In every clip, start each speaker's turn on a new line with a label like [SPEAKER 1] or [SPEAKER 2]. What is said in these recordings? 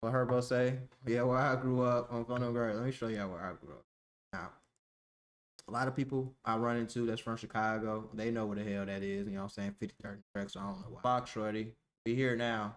[SPEAKER 1] What Herbo say? Yeah, where I grew up on Fun and Great. Let me show y'all where I grew up. Now, a lot of people I run into that's from Chicago, they know what the hell that is. You know what I'm saying? 5030 tracks. So I don't know why. Box Shorty. We here now.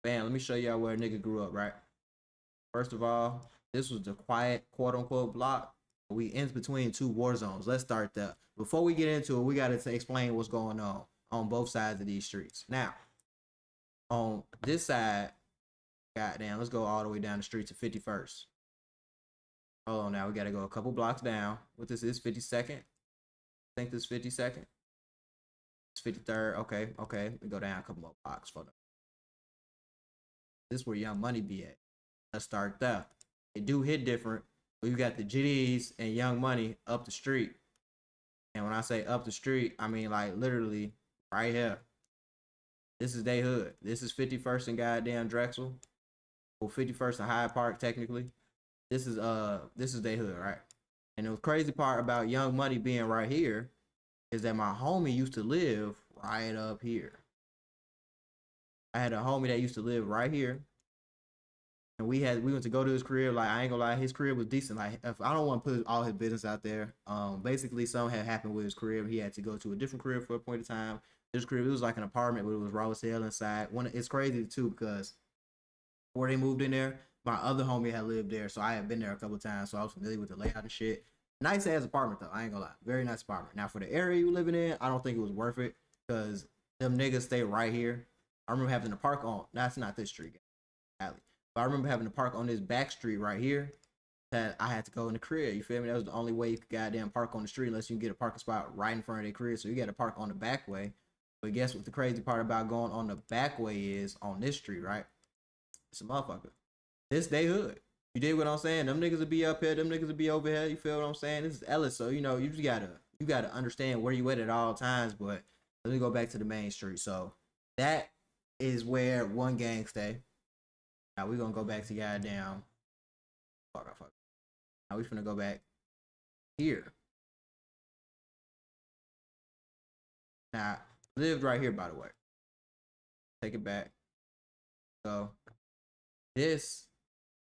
[SPEAKER 1] Bam, let me show y'all where a nigga grew up, right? First of all, this was the quiet, quote unquote, block. We in between two war zones. Let's start there. Before we get into it, we got to explain what's going on both sides of these streets. Now, on this side, goddamn, let's go all the way down the street to 51st. Hold on now, we gotta go a couple blocks down. What this is, 52nd? I think this is 52nd. It's 53rd. Okay. We go down a couple more blocks for them. This is where Young Money be at. Let's start there. It do hit different. You got the GDs and Young Money up the street. And when I say up the street, I mean like literally right here. This is they hood. This is 51st and goddamn Drexel. Or 51st and Hyde Park, technically. This is they hood, right? And the crazy part about Young Money being right here is that my homie used to live right up here. I had a homie that used to live right here. And we went to go to his crib. Like, I ain't gonna lie, his crib was decent. Like, if I don't want to put all his business out there. Basically something had happened with his crib. He had to go to a different crib for a point of time. His crib, it was like an apartment, but it was raw as hell inside. It's crazy too because before they moved in there, my other homie had lived there, so I had been there a couple of times, so I was familiar with the layout and shit. Nice ass apartment though, I ain't gonna lie, very nice apartment. Now for the area you living in, I don't think it was worth it because them niggas stay right here. I remember having to park on. That's not this street, alley, but I remember having to park on this back street right here. That I had to go in the crib. You feel me? That was the only way you could goddamn park on the street unless you can get a parking spot right in front of their crib. So you got to park on the back way. But guess what? The crazy part about going on the back way is on this street, right? It's a motherfucker. This they hood. You dig what I'm saying? Them niggas will be up here, them niggas will be over here. You feel what I'm saying? This is Ellis, so you know you just gotta understand where you at all times. But let me go back to the main street. So that is where one gang stay. Now we gonna go back to goddamn. Fuck. Now we finna go back here. Now lived right here, by the way. Take it back. So this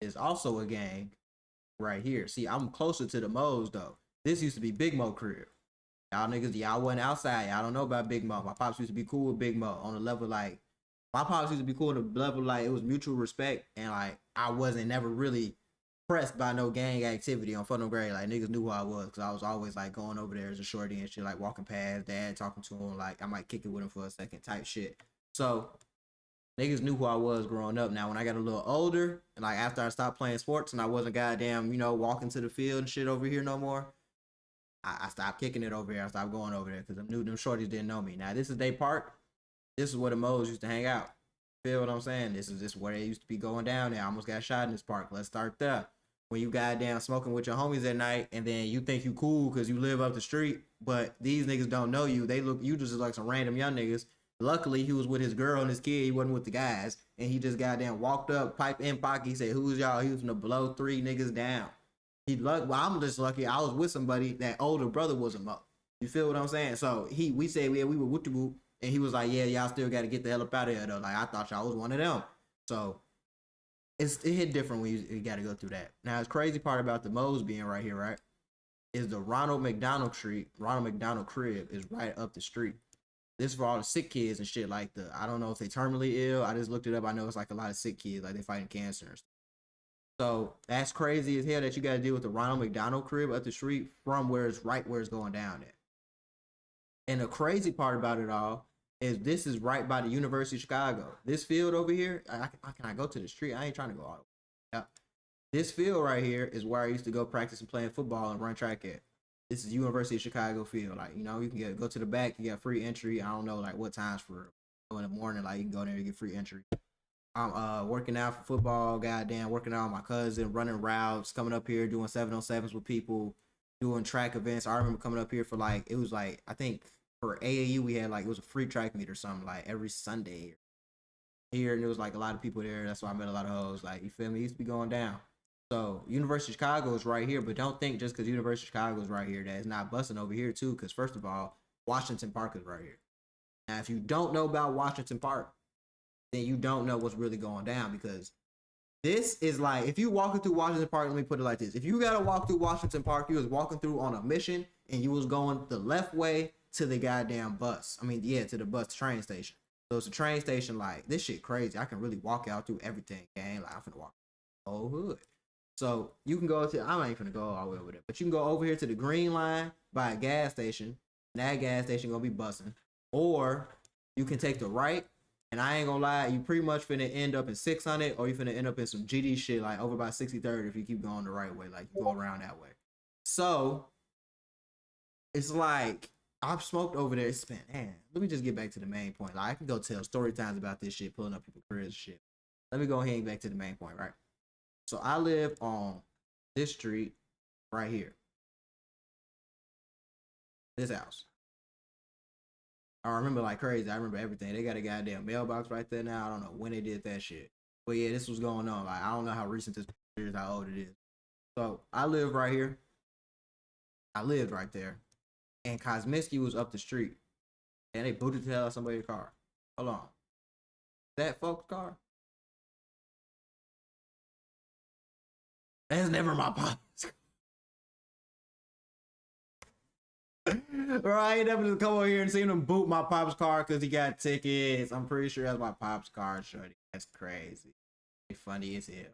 [SPEAKER 1] is also a gang right here. See, I'm closer to the Mo's though. This used to be Big Mo crib. Y'all niggas, y'all wasn't outside. Y'all don't know about Big Mo. My pops used to be cool with Big Mo on a level like my pops used to be cool on a level like it was mutual respect and like I wasn't never really pressed by no gang activity on Fulton Grade. Like niggas knew who I was because I was always like going over there as a shorty and shit, like walking past dad, talking to him, like I might kick it with him for a second type shit. So niggas knew who I was growing up. Now, when I got a little older, and like after I stopped playing sports and I wasn't goddamn, walking to the field and shit over here no more, I stopped kicking it over here. I stopped going over there because I knew them shorties didn't know me. Now, this is Day Park. This is where the Mo's used to hang out. Feel what I'm saying? This is where they used to be going down there. I almost got shot in this park. Let's start there. When you goddamn smoking with your homies at night and then you think you cool because you live up the street, but these niggas don't know you. They look you just like some random young niggas. Luckily, he was with his girl and his kid. He wasn't with the guys. And he just goddamn walked up, pipe in pocket. He said, "Who's y'all?" He was gonna blow 3 niggas down. Well, I'm just lucky. I was with somebody that older brother was a mo. You feel what I'm saying? So we said, yeah, we were with the group. And he was like, yeah, y'all still got to get the hell up out of here, though. Like, I thought y'all was one of them. So it hit different when you got to go through that. Now, the crazy part about the Mo's being right here, right, is the Ronald McDonald crib is right up the street. This is for all the sick kids and shit like I don't know if they terminally ill. I just looked it up. I know it's like a lot of sick kids, like they fighting cancer. So that's crazy as hell that you got to deal with the Ronald McDonald crib up the street from where it's going down at. And the crazy part about it all is this is right by the University of Chicago. This field over here, can I go to the street? I ain't trying to go all the way. Yeah. This field right here is where I used to go practice and playing football and run track at. This is University of Chicago field. Like, you can go to the back, you got free entry. I don't know like what times for in the morning, like you can go there and get free entry. I'm working out for football, goddamn, working out with my cousin, running routes, coming up here, doing 7-on-7s with people, doing track events. I remember coming up here for I think for AAU we had it was a free track meet or something like every Sunday here, and there was like a lot of people there. That's why I met a lot of hoes. Like, you feel me? It used to be going down. So University of Chicago is right here, but don't think just because University of Chicago is right here that it's not busting over here too. Because first of all, Washington Park is right here. Now, if you don't know about Washington Park, then you don't know what's really going down because This is like if you walking through Washington Park. Let me put it like this: if you gotta walk through Washington Park, you was walking through on a mission, and you was going the left way to the goddamn bus. I mean, yeah, to the bus train station. So it's a train station. Like this shit crazy. I can really walk out through everything, gang. Like I'm finna walk the whole hood. So you can go to. I ain't finna go all the way over there, but you can go over here to the Green Line by a gas station. And that gas station gonna be busting, or you can take the right. And I ain't gonna lie, you pretty much finna end up in 600, or you finna end up in some GD shit like over by 63rd if you keep going the right way, like you go around that way. So it's like I've smoked over there. It's been, man, let me just get back to the main point. Like I can go tell story times about this shit, pulling up people's careers and shit. Let me go ahead and back to the main point, right? So I live on this street right here. This house. I remember like crazy. I remember everything. They got a goddamn mailbox right there now. I don't know when they did that shit. But yeah, this was going on. Like I don't know how recent this is, how old it is. So I live right here. I lived right there. And Kosminski was up the street. And they booted the hell out of somebody's car. Hold on. That folks' car? That's never my pop's. Right, never just come over here and see them boot my pop's car because he got tickets. I'm pretty sure that's my pop's car, shorty. That's crazy. It's funny as hell.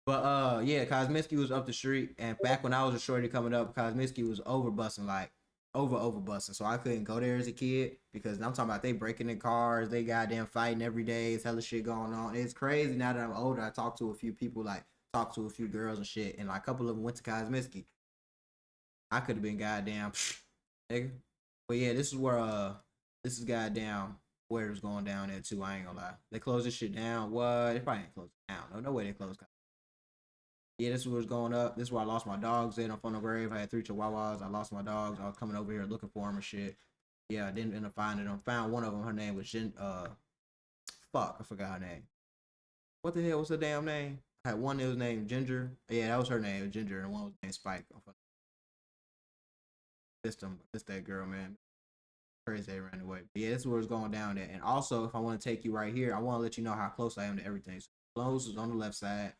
[SPEAKER 1] But yeah, Kosminski was up the street, and back when I was a shorty coming up, Kosminski was over busting, like over busting. So I couldn't go there as a kid because I'm talking about they breaking in cars, they goddamn fighting every day. It's hella shit going on. It's crazy now that I'm older. I talked to a few people, like talked to a few girls and shit, and like a couple of them went to Kosminski. I could have been goddamn nigga. But yeah, this is goddamn where it's going down there too. I ain't gonna lie. They closed this shit down. What? They probably ain't closed it down. No way they closed. Yeah, this was going up. This is where I lost my dogs in on Funnel Grave. I had 3 chihuahuas. I lost my dogs. I was coming over here looking for them and shit. Yeah, I didn't end up finding them. Found one of them. Her name was fuck, I forgot her name. What the hell was her damn name? I had one that was named Ginger. Yeah, that was her name, Ginger, and one was named Spike. This that girl, man. Crazy they ran away. But yeah, this is where it's going down there. And also, if I want to take you right here, I want to let you know how close I am to everything. So Lowe's is on the left side.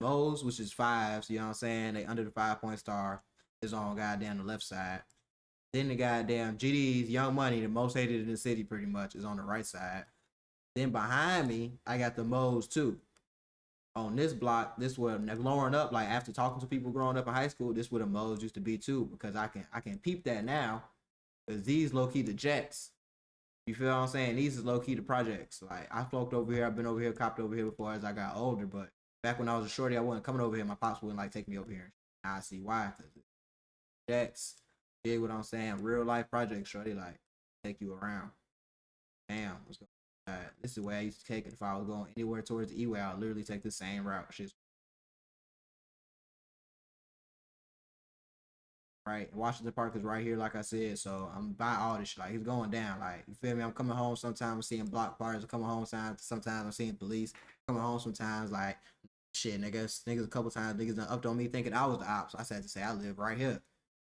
[SPEAKER 1] Moe's, which is fives, you know what I'm saying? They under the 5 point star, is on goddamn the left side. Then the goddamn GD's Young Money, the most hated in the city, pretty much, is on the right side. Then behind me, I got the Moe's too. On this block, this where growing up, like after talking to people growing up in high school, this where the Moe's used to be too, because I can peep that now. Because these low key the jets. You feel what I'm saying? These is low key the projects. Like I floked over here, I've been over here, copped over here before as I got older, but back when I was a shorty, I wasn't coming over here. My pops wouldn't like take me over here. Now I see why. Cause jets, dig what I'm saying? Real life projects, shorty, like take you around. Damn, what's going on? This is the way I used to take it. If I was going anywhere towards the E-way, I'd literally take the same route. Shit's right. Washington Park is right here, like I said. So I'm by all this shit. Like it's going down. Like you feel me? I'm coming home sometimes. I'm seeing block parties. I'm coming home sometimes. I'm seeing police. Coming home sometimes. Like shit, niggas a couple times niggas done upped on me thinking I was the ops. I said to say I live right here.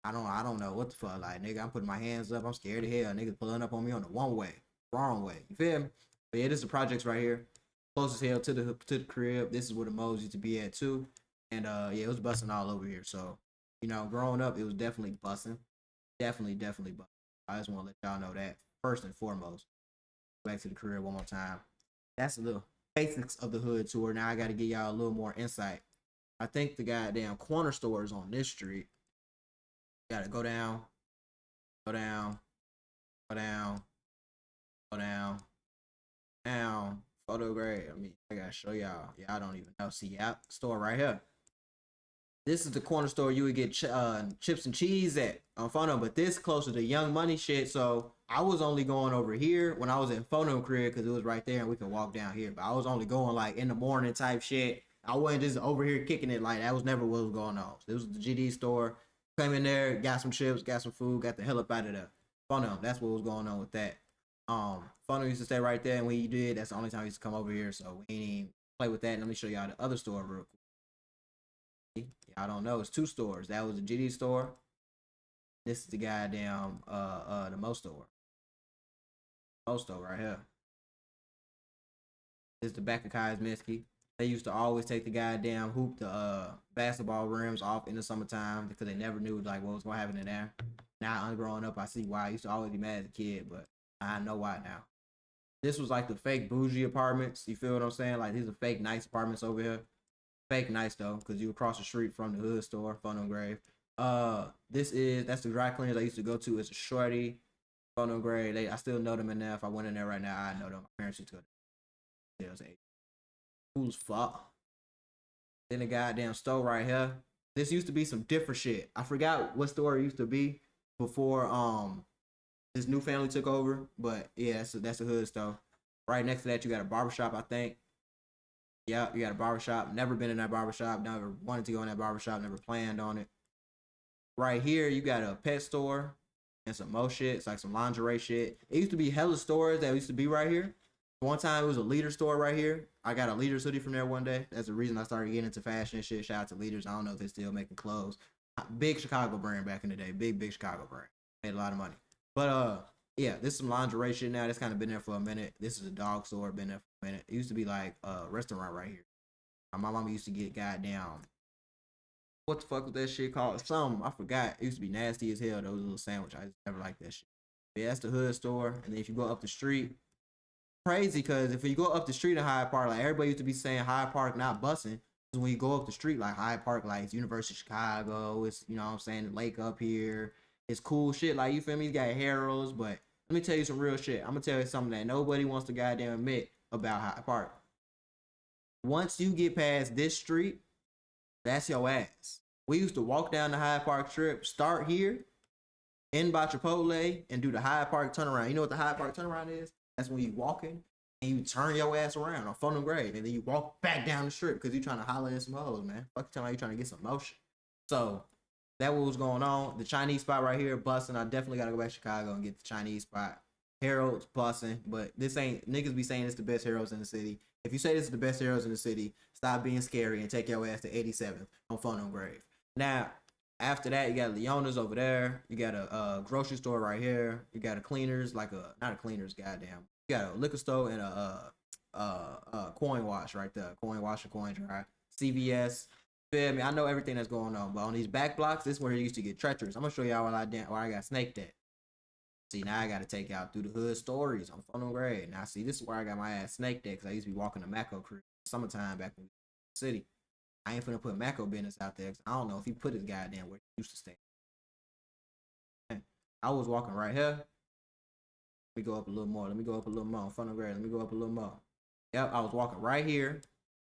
[SPEAKER 1] I don't know what the fuck. Like nigga, I'm putting my hands up. I'm scared of hell. Niggas pulling up on me on the one way, wrong way. You feel me? But yeah, this is the projects right here. Close as hell to the crib. This is where the Mo's used to be at too. And yeah, it was busting all over here. So growing up, it was definitely busting. Definitely busting. I just want to let y'all know that first and foremost. Back to the career one more time. That's a little basics of the hood tour. Now I got to give y'all a little more insight. I think the goddamn corner store is on this street. Got to go down, go down, go down, go down, down. Photo grade. I mean, I gotta show y'all. Y'all don't even know. See, yeah, store right here. This is the corner store you would get chips and cheese at on Phono, but this closer to Young Money shit. So I was only going over here when I was in Phono crib because it was right there and we could walk down here. But I was only going like in the morning type shit. I wasn't just over here kicking it like that was never what was going on. So it was the GD store. Came in there, got some chips, got some food, got the hell up out of there. Phono, that's what was going on with that. Phono used to stay right there, and when you did, that's the only time he used to come over here. So we ain't even play with that. And let me show y'all the other store real quick. I don't know. It's 2 stores. That was the GD store. This is the goddamn the Mo store. Mo store right here. This is the back of Kosminski. They used to always take the goddamn hoop, the basketball rims off in the summertime because they never knew like what was gonna happen in there. Now I'm growing up, I see why. I used to always be mad as a kid, but I know why now. This was like the fake bougie apartments. You feel what I'm saying? Like these are fake nice apartments over here. Fake nice though, because you across the street from the hood store, Fun and Grave. That's the dry cleaners I used to go to. It's a Shorty, Fun and Grave. I still know them in there. If I went in there right now, I know them. My parents used to go there. It was cool as fuck. Then the goddamn store right here. This used to be some different shit. I forgot what store it used to be before this new family took over. But yeah, that's a hood store. Right next to that, you got a barbershop, I think. Yeah, you got a barbershop. Never been in that barbershop. Never wanted to go in that barbershop. Never planned on it. Right here, you got a pet store and some more shit. It's like some lingerie shit. It used to be hella stores that used to be right here. One time it was a Leader store right here. I got a Leaders hoodie from there one day. That's the reason I started getting into fashion and shit. Shout out to Leaders. I don't know if they're still making clothes. Big Chicago brand back in the day. Big Chicago brand. Made a lot of money. But yeah, this is some lingerie shit now. That's kind of been there for a minute. This is a dog store. Been there for a minute. It used to be like a restaurant right here. My mama used to get goddamn. What the fuck was that shit called? Something. I forgot. It used to be nasty as hell. Those little sandwich. I just never liked that shit. But yeah, that's the hood store. And then if you go up the street, crazy because if you go up the street in Hyde Park, like everybody used to be saying Hyde Park not bussing. Because when you go up the street, like Hyde Park, like it's University of Chicago, it's, you know what I'm saying, the lake up here. It's cool shit. Like, you feel me? You got Harold's, but let me tell you some real shit. I'm going to tell you something that nobody wants to goddamn admit about Hyde Park. Once you get past this street, that's your ass. We used to walk down the Hyde Park Strip, start here, end by Chipotle, and do the Hyde Park turnaround. You know what the Hyde Park turnaround is? That's when you walking and you turn your ass around on Fun and Grave, and then you walk back down the strip because you trying to holler at some hoes, man. Fuck, you trying to get some motion. So that what was going on. The Chinese spot right here, busting. I definitely gotta go back to Chicago and get the Chinese spot. Harold's busting, but this ain't, niggas be saying it's the best Harold's in the city. If you say this is the best Harold's in the city, stop being scary and take your ass to 87th on Fun and Grave. Now, after that, you got Leona's over there. You got a grocery store right here. You got a cleaners, like not a cleaners, goddamn. You got a liquor store and a coin wash right there. Coin wash and coin dry. CVS. Feel me? I know everything that's going on, but on these back blocks, this is where it used to get treacherous. I'm gonna show y'all where I got snaked at. See, now I gotta take y'all through the hood stories on Fun and Grave. Now, see, this is where I got my ass snaked at because I used to be walking the Mako crew summertime back in the city. I ain't finna put Mako business out there because I don't know if he put his goddamn where he used to stay. I was walking right here. Let me go up a little more. Fun and Grave. Let me go up a little more. Yep, I was walking right here.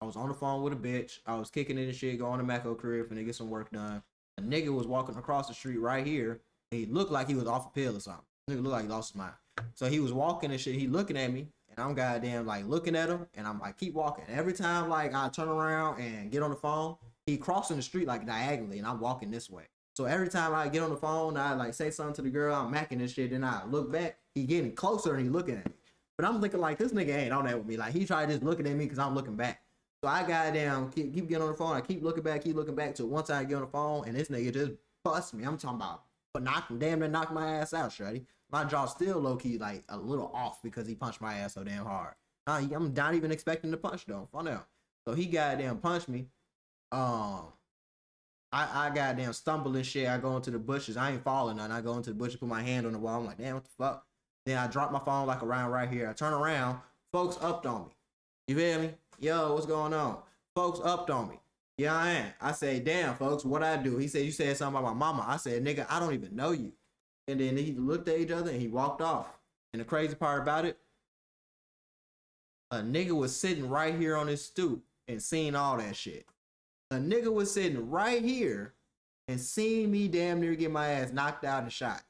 [SPEAKER 1] I was on the phone with a bitch. I was kicking in and shit, going to Mako crib finna get some work done. A nigga was walking across the street right here. And he looked like he was off a pill or something. Nigga looked like he lost his mind. So he was walking and shit. He looking at me. And I'm goddamn like looking at him, and I'm like keep walking. Every time like I turn around and get on the phone, he crossing the street like diagonally, and I'm walking this way. So every time I get on the phone, I like say something to the girl, I'm macking this shit, and I look back, he getting closer and he looking at me. But I'm thinking like this nigga ain't on that with me. Like he tried just looking at me because I'm looking back. So I goddamn keep getting on the phone. I keep looking back till once I get on the phone, and this nigga just bust me. I'm talking about damn near knock my ass out, shorty. My jaw still low key like a little off because he punched my ass so damn hard. I'm not even expecting to punch though. Fun out. So he goddamn punched me. I goddamn stumble and shit. I go into the bushes. I ain't falling nothing. I go into the bushes, put my hand on the wall. I'm like, damn, what the fuck? Then I drop my phone like around right here. I turn around. Folks upped on me. You feel me? Yo, what's going on? Folks upped on me. Yeah, I am. I say, damn, folks, what I do? He said, you said something about my mama. I said, nigga, I don't even know you. And then he looked at each other and he walked off. And the crazy part about it, a nigga was sitting right here on his stoop and seeing all that shit. A nigga was sitting right here and seeing me damn near get my ass knocked out and shot.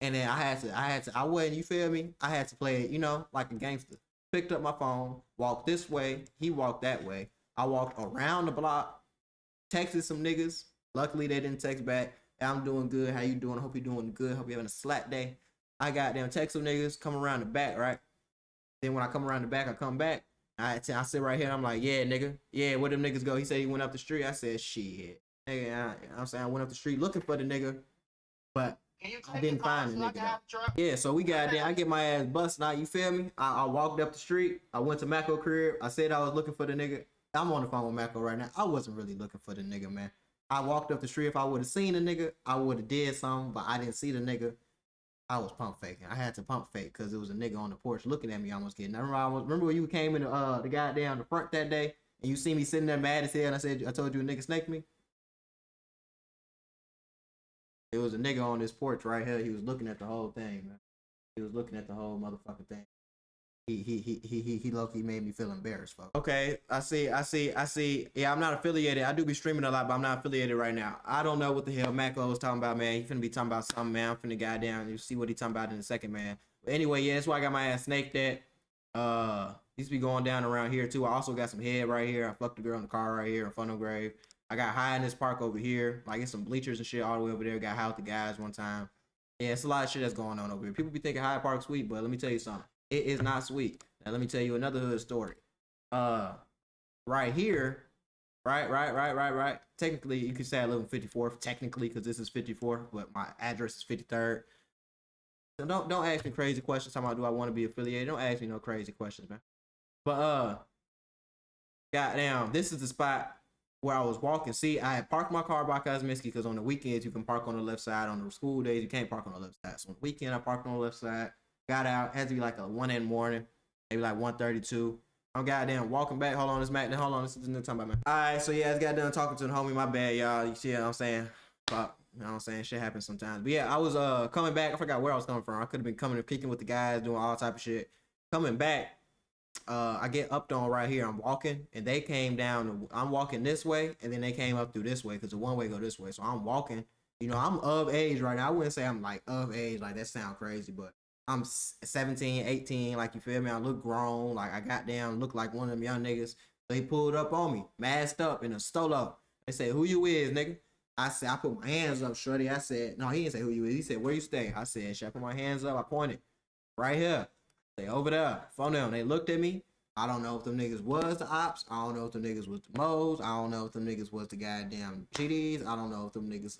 [SPEAKER 1] And then I wasn't, you feel me? I had to play it, you know, like a gangster. Picked up my phone, walked this way, he walked that way. I walked around the block, texted some niggas. Luckily, they didn't text back. Hey, I'm doing good. How you doing? Hope you're doing good. Hope you're having a slack day. I got them text some niggas, come around the back, right? Then when I come around the back, I come back. I sit right here and I'm like, yeah, nigga. Yeah, where them niggas go? He said he went up the street. I said, shit. Nigga, I'm saying I went up the street looking for the nigga. But I didn't find the nigga though. Yeah, so we got there. I get my ass busted out. You feel me? I walked up the street. I went to Mako crib. I said I was looking for the nigga. I'm on the phone with Mako right now. I wasn't really looking for the nigga, man. I walked up the street. If I would have seen the nigga, I would have did something, but I didn't see the nigga. I was pump faking. I had to pump fake because it was a nigga on the porch looking at me almost getting. Remember when you came in the goddamn the front that day and you see me sitting there mad as hell and I said I told you a nigga snaked me? It was a nigga on this porch right here. He was looking at the whole thing, man. He was looking at the whole motherfucking thing. He low-key made me feel embarrassed, folks. Okay, I see. Yeah, I'm not affiliated. I do be streaming a lot, but I'm not affiliated right now. I don't know what the hell Mako was talking about, man. He finna be talking about something, man. I'm finna goddamn, you see what he talking about in a second, man. But anyway, yeah, that's why I got my ass snaked at. Used to be going down around here too. I also got some head right here. I fucked a girl in the car right here in Funnel Grave. I got high in this park over here. Like, it's some bleachers and shit all the way over there. Got high with the guys one time. Yeah, it's a lot of shit that's going on over here. People be thinking Hyde Park sweet, but let me tell you something. It is not sweet. Now, let me tell you another hood story. Right here, right. Technically, you could say I live in 54th, technically, because this is 54th, but my address is 53rd. So don't ask me crazy questions. Talking about do I want to be affiliated? Don't ask me no crazy questions, man. But goddamn, this is the spot where I was walking. See, I had parked my car by Kosminski because on the weekends you can park on the left side. On the school days you can't park on the left side. So on the weekend I parked on the left side. Got out. Had to be like a 1 in the morning, maybe like 1:32. I'm goddamn walking back. Hold on, this Mac. Hold on, this is the talking about, man. All right, so yeah, I just got done talking to the homie. My bad, y'all. You see what I'm saying? Fuck. You know what I'm saying? Shit happens sometimes. But yeah, I was coming back. I forgot where I was coming from. I could have been coming and kicking with the guys, doing all type of shit. Coming back. I get upped on right here. I'm walking, and they came down. I'm walking this way, and then they came up through this way because the one way go this way. So I'm walking. You know, I'm of age right now. I wouldn't say I'm like of age. Like, that sound crazy, but I'm 17, 18. Like, you feel me? I look grown. Like, I got down, look like one of them young niggas. They pulled up on me, masked up in a stolo. They said, "Who you is, nigga?" I said, I put my hands up, shorty. I said, no, he didn't say who you is. He said, "Where you stay?" I said, "Should I put my hands up?" I pointed right here. They over there. Phone them. They looked at me. I don't know if them niggas was the ops. I don't know if them niggas was the Moes. I don't know if them niggas was the goddamn GDs. I don't know if them niggas.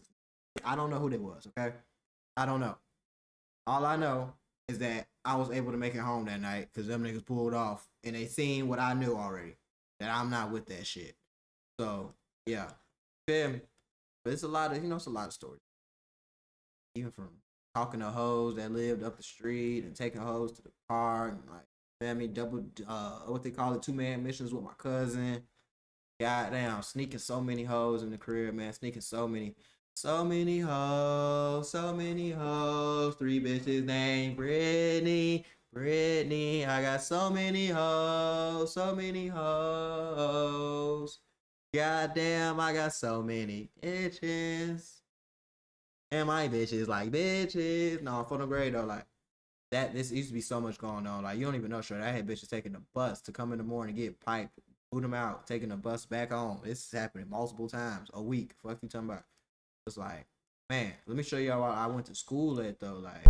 [SPEAKER 1] I don't know who they was, okay? I don't know. All I know is that I was able to make it home that night because them niggas pulled off and they seen what I knew already. That I'm not with that shit. So, yeah. Feel me? But it's a lot of, it's a lot of stories. Even from talking to hoes that lived up the street and taking hoes to the park and like, feel me, double, what they call it, 2-man missions with my cousin. Goddamn, sneaking so many hoes in the crib, man. Sneaking so many hoes. 3 bitches named Brittany. I got so many hoes. Goddamn, I got so many bitches. And my bitches like bitches. No, for the grade though, like that. This used to be so much going on. Like, you don't even know, sure. I had bitches taking the bus to come in the morning, get piped, boot them out, taking the bus back home. This is happening multiple times a week. Fuck you talking about? It's like, man, let me show y'all why I went to school at though. Like.